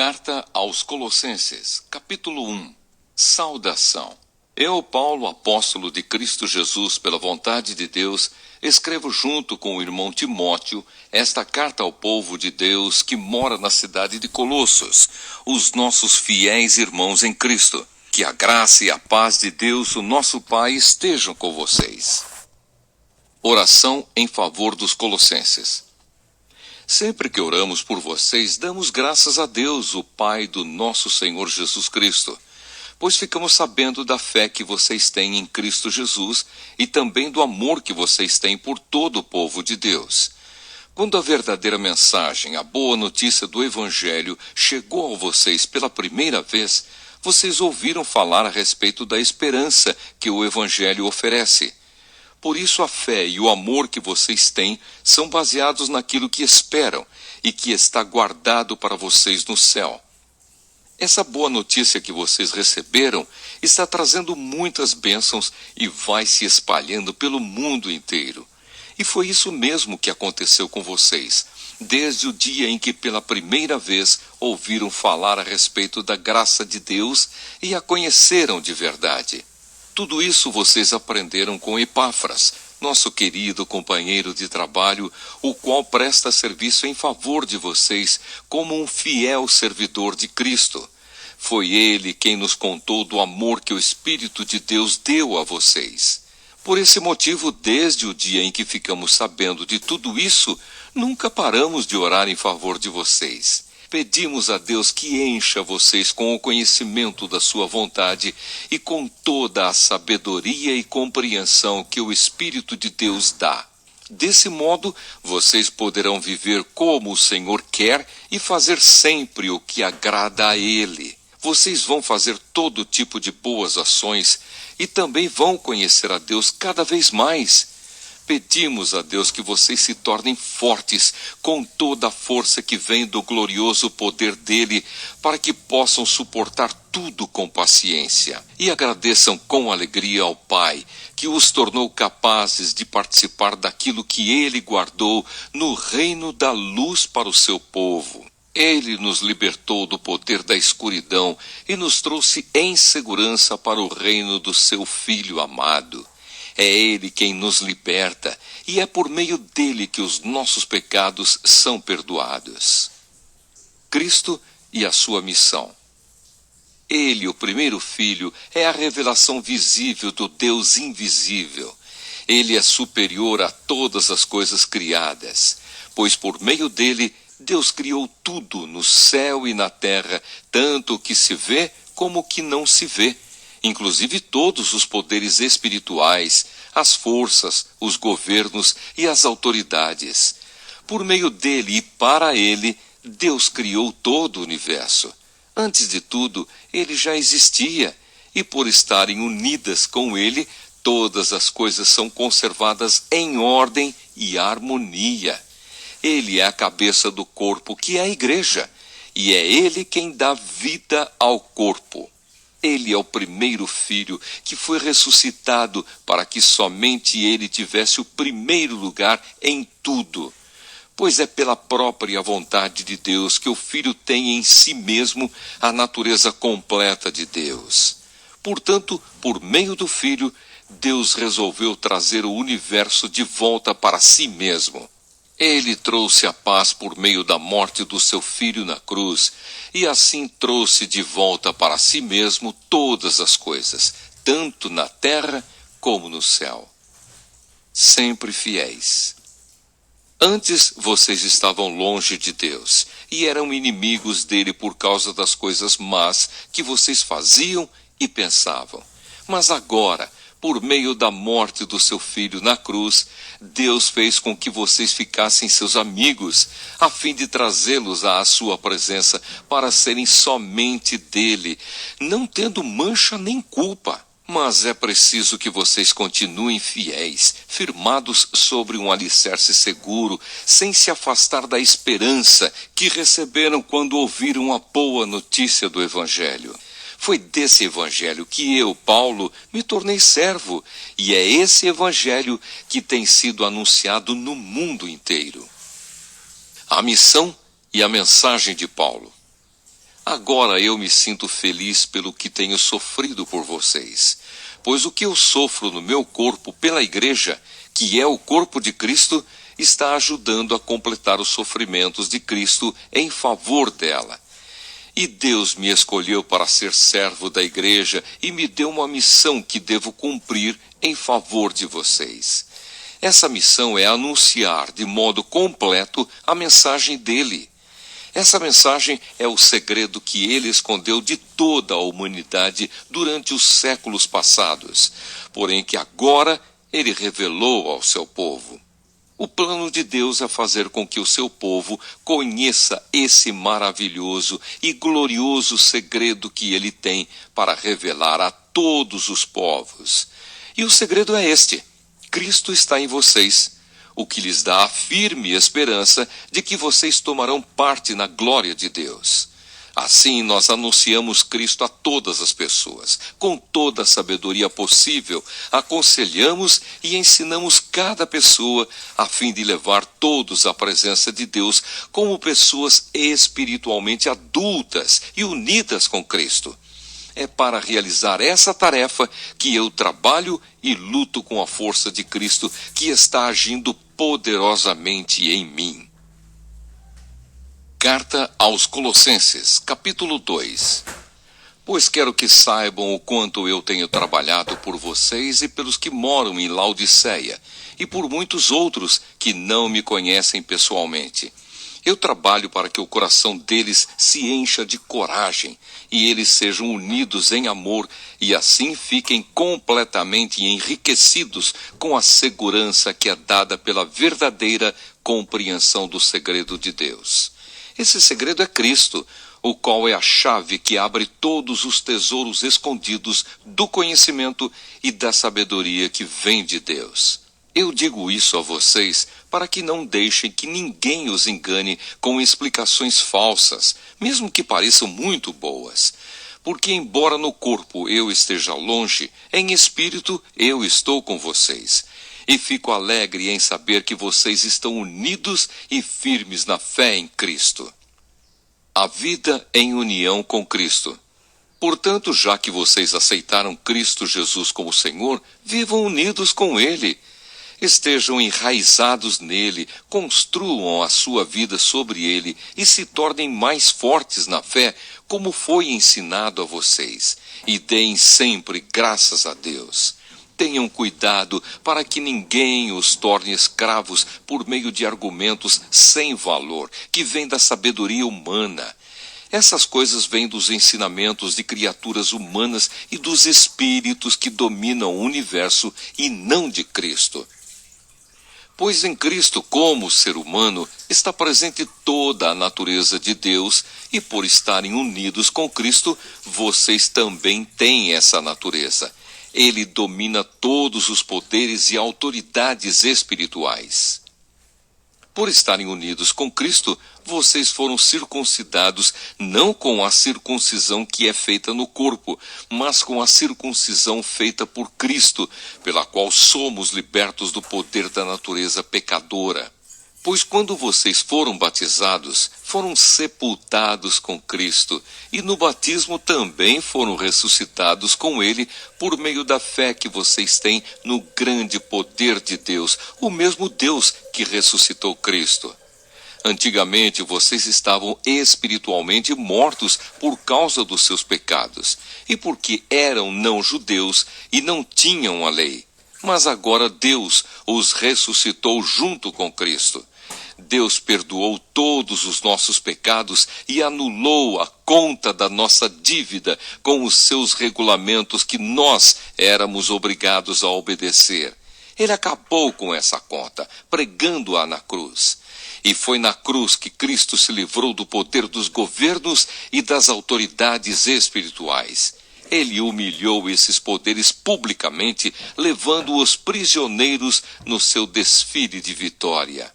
Carta aos Colossenses, capítulo 1. Saudação. Eu, Paulo, apóstolo de Cristo Jesus, pela vontade de Deus, escrevo junto com o irmão Timóteo esta carta ao povo de Deus que mora na cidade de Colossos, os nossos fiéis irmãos em Cristo. Que a graça e a paz de Deus, o nosso Pai, estejam com vocês. Oração em favor dos colossenses. Sempre que oramos por vocês, damos graças a Deus, o Pai do nosso Senhor Jesus Cristo, pois ficamos sabendo da fé que vocês têm em Cristo Jesus e também do amor que vocês têm por todo o povo de Deus. Quando a verdadeira mensagem, a boa notícia do Evangelho, chegou a vocês pela primeira vez, vocês ouviram falar a respeito da esperança que o Evangelho oferece. Por isso a fé e o amor que vocês têm são baseados naquilo que esperam e que está guardado para vocês no céu. Essa boa notícia que vocês receberam está trazendo muitas bênçãos e vai se espalhando pelo mundo inteiro. E foi isso mesmo que aconteceu com vocês, desde o dia em que pela primeira vez ouviram falar a respeito da graça de Deus e a conheceram de verdade. Tudo isso vocês aprenderam com Epáfras, nosso querido companheiro de trabalho, o qual presta serviço em favor de vocês como um fiel servidor de Cristo. Foi ele quem nos contou do amor que o Espírito de Deus deu a vocês. Por esse motivo, desde o dia em que ficamos sabendo de tudo isso, nunca paramos de orar em favor de vocês. Pedimos a Deus que encha vocês com o conhecimento da sua vontade e com toda a sabedoria e compreensão que o Espírito de Deus dá. Desse modo, vocês poderão viver como o Senhor quer e fazer sempre o que agrada a Ele. Vocês vão fazer todo tipo de boas ações e também vão conhecer a Deus cada vez mais. Pedimos a Deus que vocês se tornem fortes com toda a força que vem do glorioso poder dele, para que possam suportar tudo com paciência. E agradeçam com alegria ao Pai, que os tornou capazes de participar daquilo que ele guardou no reino da luz para o seu povo. Ele nos libertou do poder da escuridão e nos trouxe em segurança para o reino do seu Filho amado. É Ele quem nos liberta, e é por meio dele que os nossos pecados são perdoados. Cristo e a sua missão. Ele, o primeiro Filho, é a revelação visível do Deus invisível. Ele é superior a todas as coisas criadas, pois por meio dele, Deus criou tudo no céu e na terra, tanto o que se vê como o que não se vê. Inclusive todos os poderes espirituais, as forças, os governos e as autoridades. Por meio dele e para ele, Deus criou todo o universo. Antes de tudo, ele já existia, e por estarem unidas com ele, todas as coisas são conservadas em ordem e harmonia. Ele é a cabeça do corpo, que é a igreja, e é ele quem dá vida ao corpo. Ele é o primeiro filho que foi ressuscitado para que somente ele tivesse o primeiro lugar em tudo. Pois é pela própria vontade de Deus que o Filho tem em si mesmo a natureza completa de Deus. Portanto, por meio do Filho, Deus resolveu trazer o universo de volta para si mesmo. Ele trouxe a paz por meio da morte do seu Filho na cruz, e assim trouxe de volta para si mesmo todas as coisas, tanto na terra como no céu. Sempre fiéis. Antes vocês estavam longe de Deus, e eram inimigos dele por causa das coisas más que vocês faziam e pensavam. Mas agora, por meio da morte do seu Filho na cruz, Deus fez com que vocês ficassem seus amigos, a fim de trazê-los à sua presença para serem somente dele, não tendo mancha nem culpa. Mas é preciso que vocês continuem fiéis, firmados sobre um alicerce seguro, sem se afastar da esperança que receberam quando ouviram a boa notícia do Evangelho. Foi desse Evangelho que eu, Paulo, me tornei servo, e é esse Evangelho que tem sido anunciado no mundo inteiro. A missão e a mensagem de Paulo. Agora eu me sinto feliz pelo que tenho sofrido por vocês, pois o que eu sofro no meu corpo pela igreja, que é o corpo de Cristo, está ajudando a completar os sofrimentos de Cristo em favor dela. E Deus me escolheu para ser servo da igreja e me deu uma missão que devo cumprir em favor de vocês. Essa missão é anunciar de modo completo a mensagem dele. Essa mensagem é o segredo que ele escondeu de toda a humanidade durante os séculos passados, porém que agora ele revelou ao seu povo. O plano de Deus é fazer com que o seu povo conheça esse maravilhoso e glorioso segredo que ele tem para revelar a todos os povos. E o segredo é este: Cristo está em vocês, o que lhes dá a firme esperança de que vocês tomarão parte na glória de Deus. Assim, nós anunciamos Cristo a todas as pessoas, com toda a sabedoria possível, aconselhamos e ensinamos cada pessoa, a fim de levar todos à presença de Deus como pessoas espiritualmente adultas e unidas com Cristo. É para realizar essa tarefa que eu trabalho e luto com a força de Cristo que está agindo poderosamente em mim. Carta aos Colossenses, capítulo 2. Pois quero que saibam o quanto eu tenho trabalhado por vocês e pelos que moram em Laodiceia, e por muitos outros que não me conhecem pessoalmente. Eu trabalho para que o coração deles se encha de coragem e eles sejam unidos em amor e assim fiquem completamente enriquecidos com a segurança que é dada pela verdadeira compreensão do segredo de Deus. Esse segredo é Cristo, o qual é a chave que abre todos os tesouros escondidos do conhecimento e da sabedoria que vem de Deus. Eu digo isso a vocês para que não deixem que ninguém os engane com explicações falsas, mesmo que pareçam muito boas. Porque embora no corpo eu esteja longe, em espírito eu estou com vocês. E fico alegre em saber que vocês estão unidos e firmes na fé em Cristo. A vida em união com Cristo. Portanto, já que vocês aceitaram Cristo Jesus como Senhor, vivam unidos com Ele. Estejam enraizados nele, construam a sua vida sobre ele e se tornem mais fortes na fé, como foi ensinado a vocês. E deem sempre graças a Deus. Tenham cuidado para que ninguém os torne escravos por meio de argumentos sem valor, que vêm da sabedoria humana. Essas coisas vêm dos ensinamentos de criaturas humanas e dos espíritos que dominam o universo e não de Cristo. Pois em Cristo, como ser humano, está presente toda a natureza de Deus, e por estarem unidos com Cristo, vocês também têm essa natureza. Ele domina todos os poderes e autoridades espirituais. Por estarem unidos com Cristo, vocês foram circuncidados não com a circuncisão que é feita no corpo, mas com a circuncisão feita por Cristo, pela qual somos libertos do poder da natureza pecadora. Pois quando vocês foram batizados, foram sepultados com Cristo, e no batismo também foram ressuscitados com Ele por meio da fé que vocês têm no grande poder de Deus, o mesmo Deus que ressuscitou Cristo. Antigamente vocês estavam espiritualmente mortos por causa dos seus pecados, e porque eram não-judeus e não tinham a lei. Mas agora Deus os ressuscitou junto com Cristo. Deus perdoou todos os nossos pecados e anulou a conta da nossa dívida com os seus regulamentos que nós éramos obrigados a obedecer. Ele acabou com essa conta, pregando-a na cruz. E foi na cruz que Cristo se livrou do poder dos governos e das autoridades espirituais. Ele humilhou esses poderes publicamente, levando-os prisioneiros no seu desfile de vitória.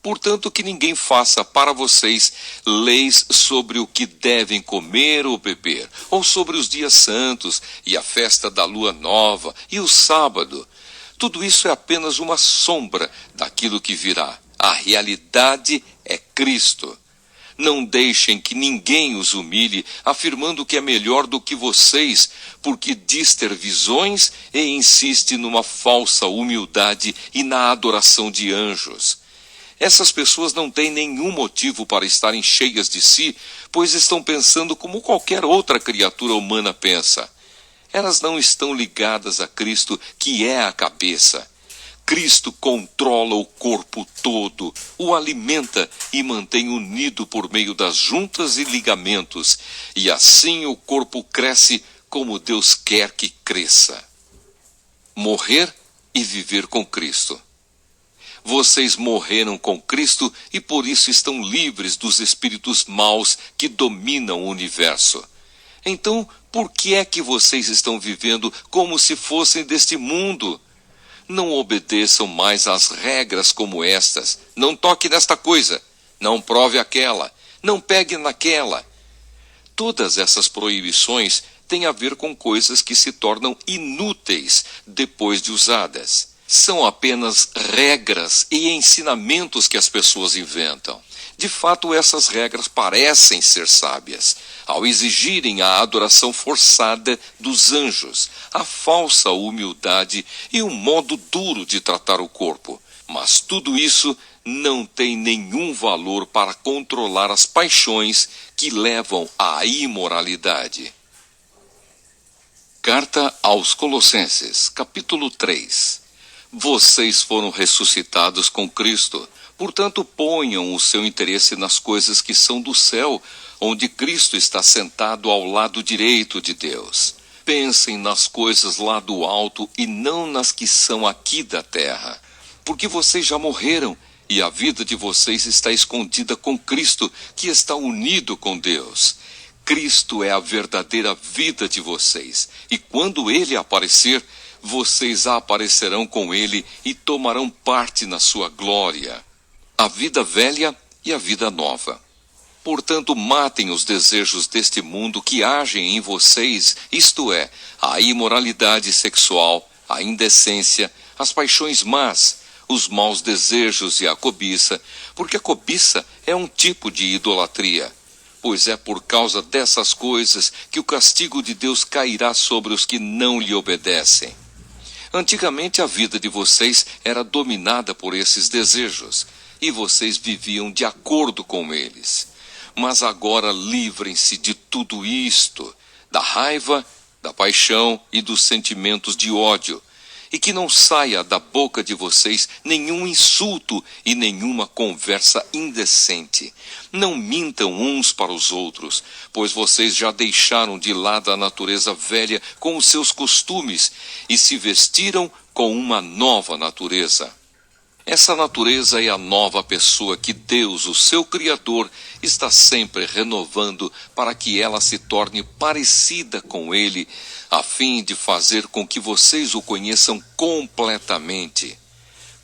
Portanto, que ninguém faça para vocês leis sobre o que devem comer ou beber, ou sobre os dias santos, e a festa da lua nova, e o sábado. Tudo isso é apenas uma sombra daquilo que virá. A realidade é Cristo. Não deixem que ninguém os humilhe, afirmando que é melhor do que vocês, porque diz ter visões e insiste numa falsa humildade e na adoração de anjos. Essas pessoas não têm nenhum motivo para estarem cheias de si, pois estão pensando como qualquer outra criatura humana pensa. Elas não estão ligadas a Cristo, que é a cabeça. Cristo controla o corpo todo, o alimenta e mantém unido por meio das juntas e ligamentos, e assim o corpo cresce como Deus quer que cresça. Morrer e viver com Cristo. Vocês morreram com Cristo e por isso estão livres dos espíritos maus que dominam o universo. Então, por que é que vocês estão vivendo como se fossem deste mundo? Não obedeçam mais às regras como estas. Não toque nesta coisa. Não prove aquela. Não pegue naquela. Todas essas proibições têm a ver com coisas que se tornam inúteis depois de usadas. São apenas regras e ensinamentos que as pessoas inventam. De fato, essas regras parecem ser sábias, ao exigirem a adoração forçada dos anjos, a falsa humildade e um modo duro de tratar o corpo. Mas tudo isso não tem nenhum valor para controlar as paixões que levam à imoralidade. Carta aos Colossenses, capítulo 3. Vocês foram ressuscitados com Cristo. Portanto, ponham o seu interesse nas coisas que são do céu, onde Cristo está sentado ao lado direito de Deus. Pensem nas coisas lá do alto e não nas que são aqui da terra. Porque vocês já morreram e a vida de vocês está escondida com Cristo, que está unido com Deus. Cristo é a verdadeira vida de vocês, e quando Ele aparecer, vocês aparecerão com Ele e tomarão parte na sua glória. A vida velha e a vida nova. Portanto, matem os desejos deste mundo que agem em vocês, isto é, a imoralidade sexual, a indecência, as paixões más, os maus desejos e a cobiça, porque a cobiça é um tipo de idolatria. Pois é por causa dessas coisas que o castigo de Deus cairá sobre os que não lhe obedecem. Antigamente a vida de vocês era dominada por esses desejos, e vocês viviam de acordo com eles. Mas agora livrem-se de tudo isto, da raiva, da paixão e dos sentimentos de ódio, e que não saia da boca de vocês nenhum insulto e nenhuma conversa indecente. Não mintam uns para os outros, pois vocês já deixaram de lado a natureza velha com os seus costumes e se vestiram com uma nova natureza. Essa natureza é a nova pessoa que Deus, o seu Criador, está sempre renovando para que ela se torne parecida com Ele, a fim de fazer com que vocês o conheçam completamente.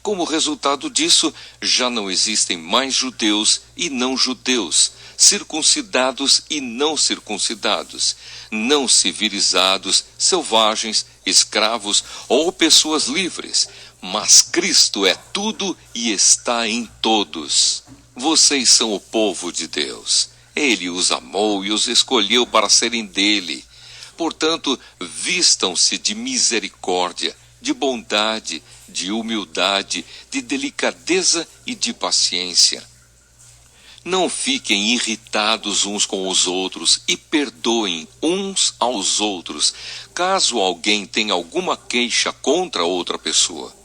Como resultado disso, já não existem mais judeus e não judeus, circuncidados e não circuncidados, não civilizados, selvagens, escravos ou pessoas livres, mas Cristo é tudo e está em todos. Vocês são o povo de Deus. Ele os amou e os escolheu para serem dele. Portanto, vistam-se de misericórdia, de bondade, de humildade, de delicadeza e de paciência. Não fiquem irritados uns com os outros e perdoem uns aos outros, caso alguém tenha alguma queixa contra outra pessoa.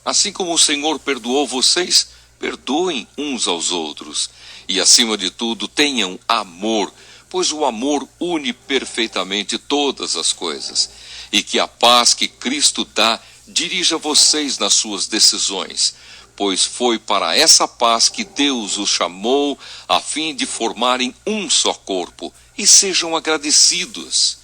Assim como o Senhor perdoou vocês, perdoem uns aos outros. E, acima de tudo, tenham amor, pois o amor une perfeitamente todas as coisas. E que a paz que Cristo dá dirija vocês nas suas decisões, pois foi para essa paz que Deus os chamou, a fim de formarem um só corpo, e sejam agradecidos.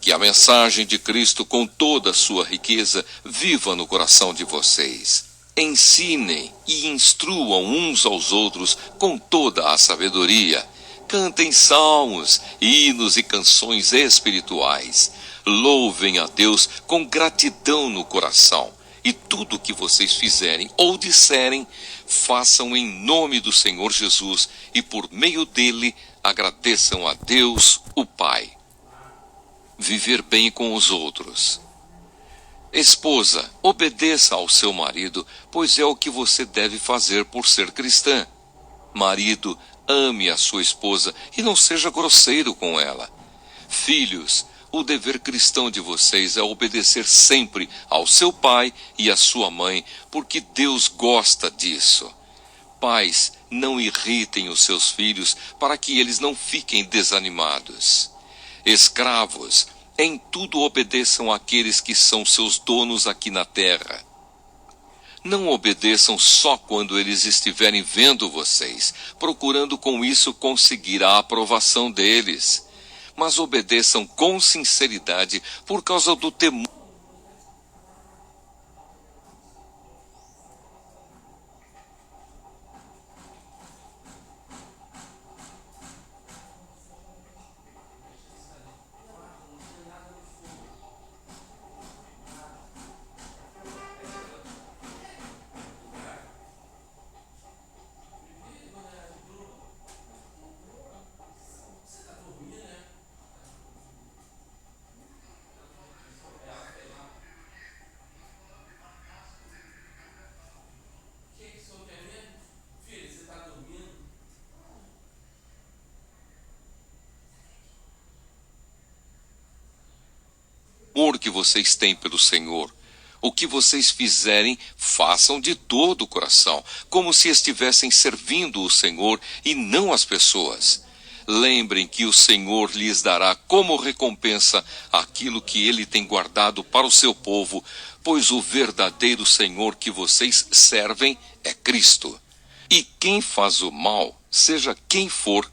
Que a mensagem de Cristo, com toda a sua riqueza, viva no coração de vocês. Ensinem e instruam uns aos outros com toda a sabedoria. Cantem salmos, hinos e canções espirituais. Louvem a Deus com gratidão no coração. E tudo o que vocês fizerem ou disserem, façam em nome do Senhor Jesus e por meio dele agradeçam a Deus, o Pai. Viver bem com os outros. Esposa, obedeça ao seu marido, pois é o que você deve fazer por ser cristã. Marido, ame a sua esposa e não seja grosseiro com ela. Filhos, o dever cristão de vocês é obedecer sempre ao seu pai e à sua mãe, porque Deus gosta disso. Pais, não irritem os seus filhos para que eles não fiquem desanimados. Escravos, em tudo obedeçam àqueles que são seus donos aqui na terra. Não obedeçam só quando eles estiverem vendo vocês, procurando com isso conseguir a aprovação deles. Mas obedeçam com sinceridade por causa do temor. Amor que vocês têm pelo Senhor. O que vocês fizerem, façam de todo o coração, como se estivessem servindo o Senhor e não as pessoas. Lembrem que o Senhor lhes dará como recompensa aquilo que ele tem guardado para o seu povo, pois o verdadeiro Senhor que vocês servem é Cristo. E quem faz o mal, seja quem for,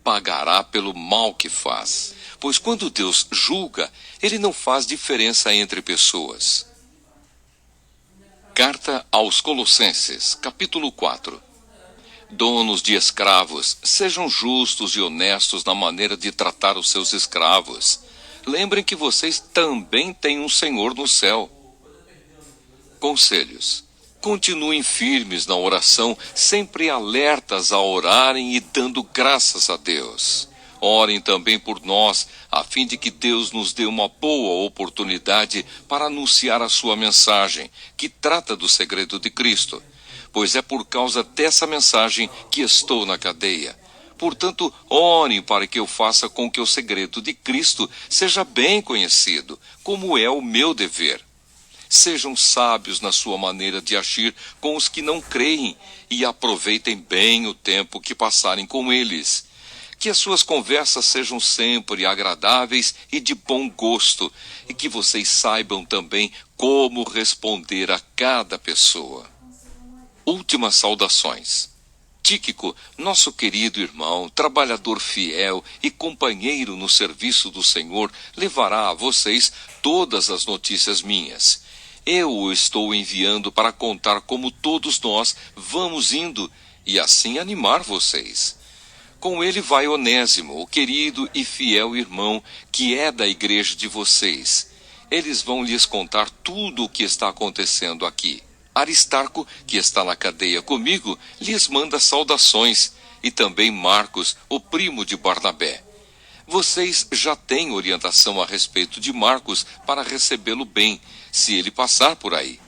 pagará pelo mal que faz. Pois quando Deus julga, ele não faz diferença entre pessoas. Carta aos Colossenses, capítulo 4. Donos de escravos, sejam justos e honestos na maneira de tratar os seus escravos. Lembrem que vocês também têm um Senhor no céu. Conselhos. Continuem firmes na oração, sempre alertas a orarem e dando graças a Deus. Orem também por nós, a fim de que Deus nos dê uma boa oportunidade para anunciar a sua mensagem, que trata do segredo de Cristo. Pois é por causa dessa mensagem que estou na cadeia. Portanto, orem para que eu faça com que o segredo de Cristo seja bem conhecido, como é o meu dever. Sejam sábios na sua maneira de agir com os que não creem e aproveitem bem o tempo que passarem com eles. Que as suas conversas sejam sempre agradáveis e de bom gosto, e que vocês saibam também como responder a cada pessoa. Últimas saudações. Tíquico, nosso querido irmão, trabalhador fiel e companheiro no serviço do Senhor, levará a vocês todas as notícias minhas. Eu o estou enviando para contar como todos nós vamos indo e assim animar vocês. Com ele vai Onésimo, o querido e fiel irmão, que é da igreja de vocês. Eles vão lhes contar tudo o que está acontecendo aqui. Aristarco, que está na cadeia comigo, lhes manda saudações, e também Marcos, o primo de Barnabé. Vocês já têm orientação a respeito de Marcos para recebê-lo bem, se ele passar por aí.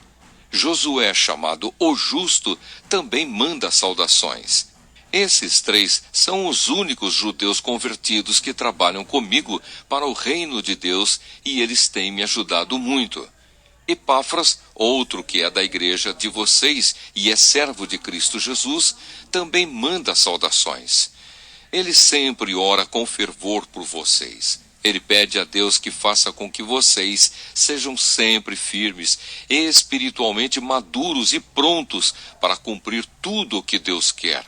Josué, chamado o Justo, também manda saudações. Esses três são os únicos judeus convertidos que trabalham comigo para o reino de Deus e eles têm me ajudado muito. Epáfras, outro que é da igreja de vocês e é servo de Cristo Jesus, também manda saudações. Ele sempre ora com fervor por vocês. Ele pede a Deus que faça com que vocês sejam sempre firmes, espiritualmente maduros e prontos para cumprir tudo o que Deus quer.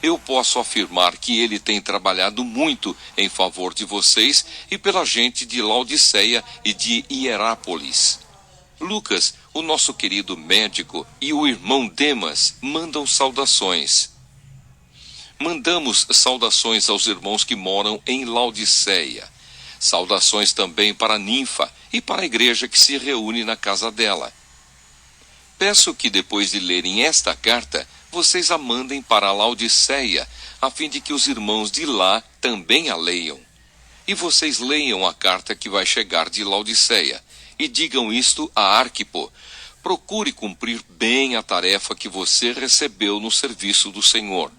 Eu posso afirmar que ele tem trabalhado muito em favor de vocês e pela gente de Laodiceia e de Hierápolis. Lucas, o nosso querido médico, e o irmão Demas mandam saudações. Mandamos saudações aos irmãos que moram em Laodiceia. Saudações também para Ninfa e para a igreja que se reúne na casa dela. Peço que depois de lerem esta carta, vocês a mandem para Laodiceia, a fim de que os irmãos de lá também a leiam. E vocês leiam a carta que vai chegar de Laodiceia, e digam isto a Arquipo: procure cumprir bem a tarefa que você recebeu no serviço do Senhor.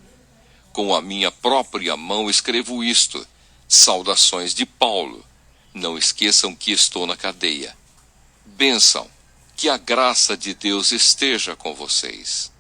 Com a minha própria mão escrevo isto: saudações de Paulo. Não esqueçam que estou na cadeia. Bênção, que a graça de Deus esteja com vocês.